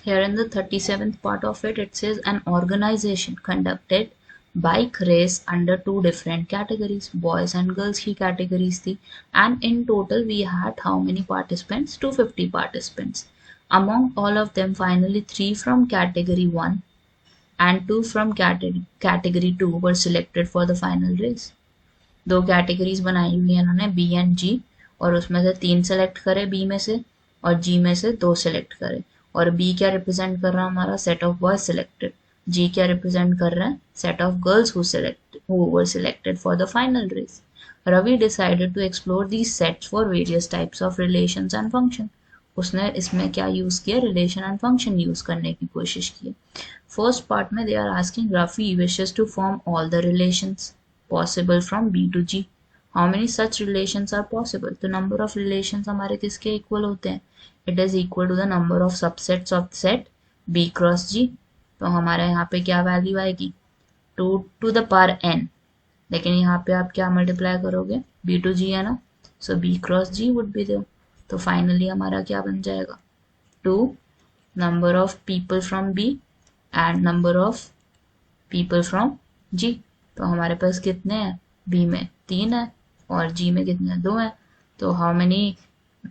Here in the 37th part of it, it says an organization conducted bike race under two different categories, boys and girls की categories थी, and in total we had how many participants? 250 participants. Among all of them, finally 3 from category 1 and 2 from category 2 were selected for the final race. दो categories बनाई हुई है इन्होंने, B and जी, और उसमें से 3 सेलेक्ट करे बी में से और जी में से 2 सेलेक्ट करे. और बी क्या रिप्रेजेंट कर रहा है हमारा? Set of boys selected. G क्या रिप्रेजेंट कर रहा है? Set of girls who were selected for the final race. Ravi decided to explore these sets for various types of relations and function. उसने इसमें क्या यूज किया? रिलेशन एंड फंक्शन यूज करने की कोशिश की. फर्स्ट पार्ट में दे आर आस्किंग रफी विशेस to form all the relations possible from B to G. How many such relations are possible? तो number of relations हमारे किसके equal होते हैं? It is equal to the number of subsets of set B cross G. तो हमारे यहाँ पे क्या वैल्यू आएगी? 2 to the power n. लेकिन यहाँ पे आप क्या मल्टीप्लाई करोगे? B to G है ना, so B cross G would be there. तो फाइनली हमारा क्या बन जाएगा? 2 number of people from B and number of people from G. तो हमारे पास कितने हैं? बी में 3 है और जी में कितने? 2 है. तो how many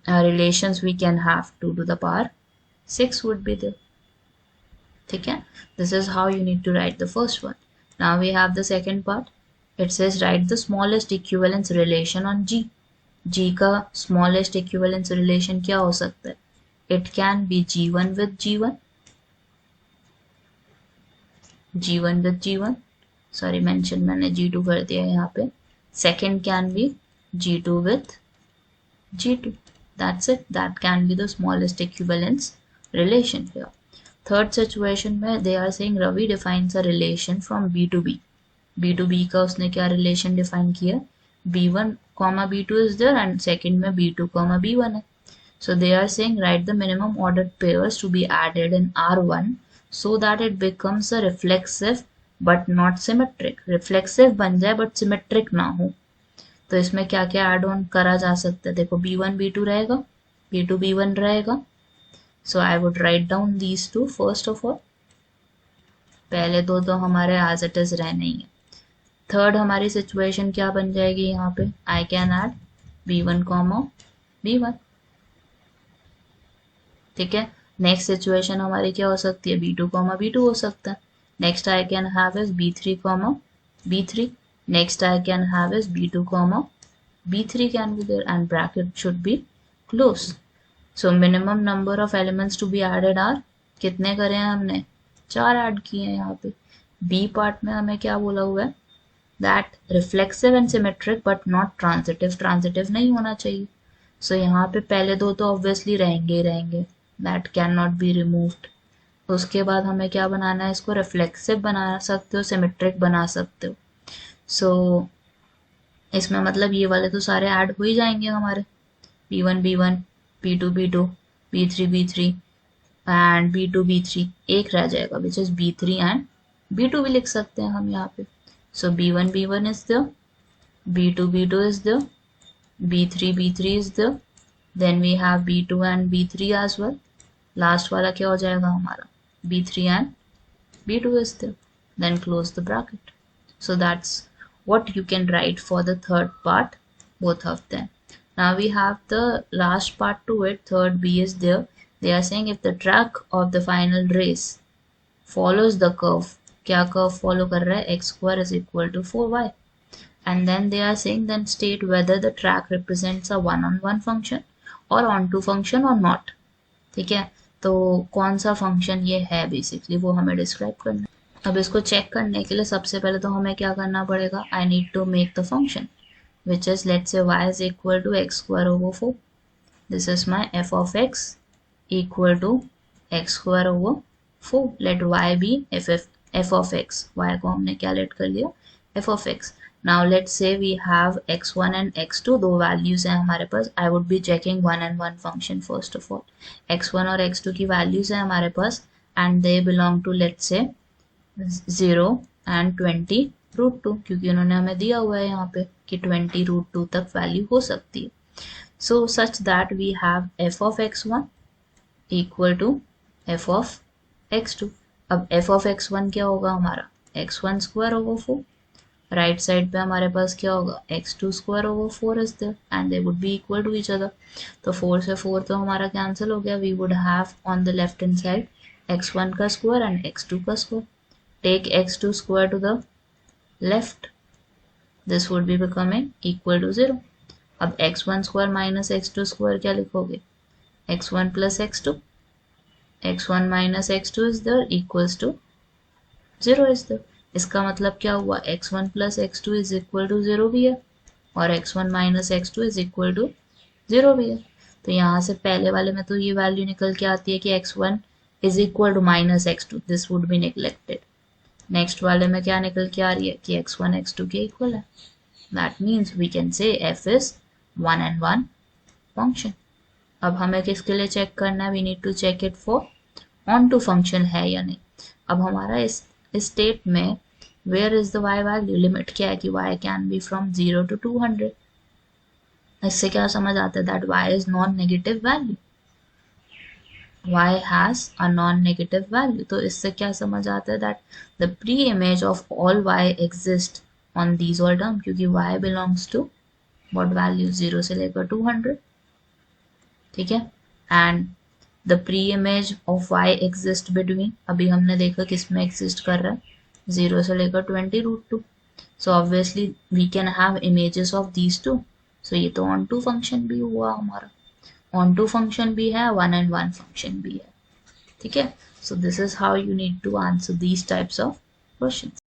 relations we can have? 2 to the power 6 would be there. ठीक है, this is how you need to write the first one. Now we have the second part. It says write the smallest equivalence relation on G. G का smallest equivalence relation क्या हो सकता है? It can be G1 with G1, G1 with G1, sorry mention मैंने G2 कर दिया है यहाँ पे. Second can be G2 with G2. That's it. That can be the smallest equivalence relation here. Third situation में they are saying Ravi defines a relation from B to B. B to B का उसने क्या relation define किया? B1, B2 is there and second में B2, B1 है. So they are saying write the minimum ordered pairs to be added in R1 so that it becomes a reflexive but not symmetric. Reflexive बन जाए but symmetric ना हो. तो इसमें क्या क्या एड ऑन करा जा सकता है? देखो B1 B2 रहेगा, B2 B1 रहेगा. So I would write down these two first of all. पहले दो तो हमारे एज इट इज रहने ही है. थर्ड हमारी सिचुएशन क्या बन जाएगी यहाँ पे? I can add B1 B1. ठीक है, नेक्स्ट सिचुएशन हमारी क्या हो सकती है? B2 B2 हो सकता है. Next I can have is B3, B3. Next I can have is B2, B3 can be there and bracket should be closed. So minimum number of elements to be added are कितने करे हैं हमने? 4 add किए हैं यहाँ पे. B part में हमें क्या बोला हुआ है? That reflexive and symmetric but not transitive. Transitive नहीं होना चाहिए. So यहाँ पे पहले दो तो obviously रहेंगे ही रहेंगे. That cannot be removed. उसके बाद हमें क्या बनाना है? इसको रिफ्लेक्सिव बना सकते हो, सिमेट्रिक बना सकते हो. सो इसमें मतलब ये वाले तो सारे ऐड हो ही जाएंगे हमारे. B1 B1, B2 B2, B3 B3 and B2 B3. एक रह जाएगा which is B3 and B2 भी लिख सकते हैं हम यहाँ पे. So B1 B1 is there, B2 B2 is there, B3 B3 is there, then we have B2 and B3 as well. Last वाला क्या हो जाएगा हमारा? B3 and B2 is there. Then close the bracket. So that's what you can write for the third part, both of them. Now we have the last part to it. Third B is there. They are saying if the track of the final race follows the curve. क्या curve follow कर रहा है? X square is equal to 4y. And then they are saying then state whether the track represents a one-on-one function or onto function or not. ठीक है, तो कौन सा function ये है बेसिकली वो हमें डिस्क्राइब करना है. अब इसको चेक करने के लिए सबसे पहले तो हमें क्या करना पड़ेगा? I need to make the function which is let's say y is equal to x square over 4. This is my f of x equal to x square over 4. Let y be f of x. y को हमने क्या let कर लिया? f of x. Now let's say we have x1 and x2, दो values हैं हमारे पास. I would be checking one and one function first of all. x1 और x2 की values हैं हमारे पास and they belong to let's say 0 and 20 root 2, क्योंकि उन्होंने हमें दिया हुआ है यहाँ पे कि 20 root 2 तक value हो सकती है. So such that we have f of x1 equal to f of x2। अब f ऑफ x1 क्या होगा हमारा x1 square over 4। Right side पे हमारे पास क्या होगा x2 square over 4 is there and they would be equal to each other. तो 4 से 4 तो हमारा कैंसिल हो गया। We would have on the left hand side x1 का स्क्वायर एंड x2 का square. Take x2 square to the left, this would be becoming equal to 0। अब x1 square minus x2 square क्या लिखोगे x1 plus x2, x1 minus x2 is there equals to 0 is there. इसका मतलब क्या हुआ x1 plus x2 is equal to 0 भी है और x1 minus x2 is equal to 0 भी है। तो यहाँ से पहले वाले में तो ये वैल्यू निकल के आती है कि x1 is equal to minus x2, this would be neglected. Next वाले में क्या निकल के आ रही है कि x1 x2 के इक्वल है। That means we can say f is 1 and 1 function. अब हमें किसके लिए चेक करना है, we need to check it for onto function है या नहीं। अब हमारा इस स्टेट में where is the y value, limit क्या है कि y can be from 0 to 200। इससे क्या समझ आता है that y is non negative value, y has a non-negative value। तो इससे क्या समझ आता है that the pre-image of all y exist on these all term, क्योंकि y belongs to what value 0 से लेकर 200, ठीक है। And the pre image of y exist between, अभी हमने देखा किस में exist कर रहा है 0 से लेकर 20√2। So obviously we can have images of these two. So ये तो ऑन टू फंक्शन भी हुआ हमारा, ऑन टू फंक्शन भी है 1 and 1 फंक्शन भी है, ठीक है। So this is how you need to answer these types of questions.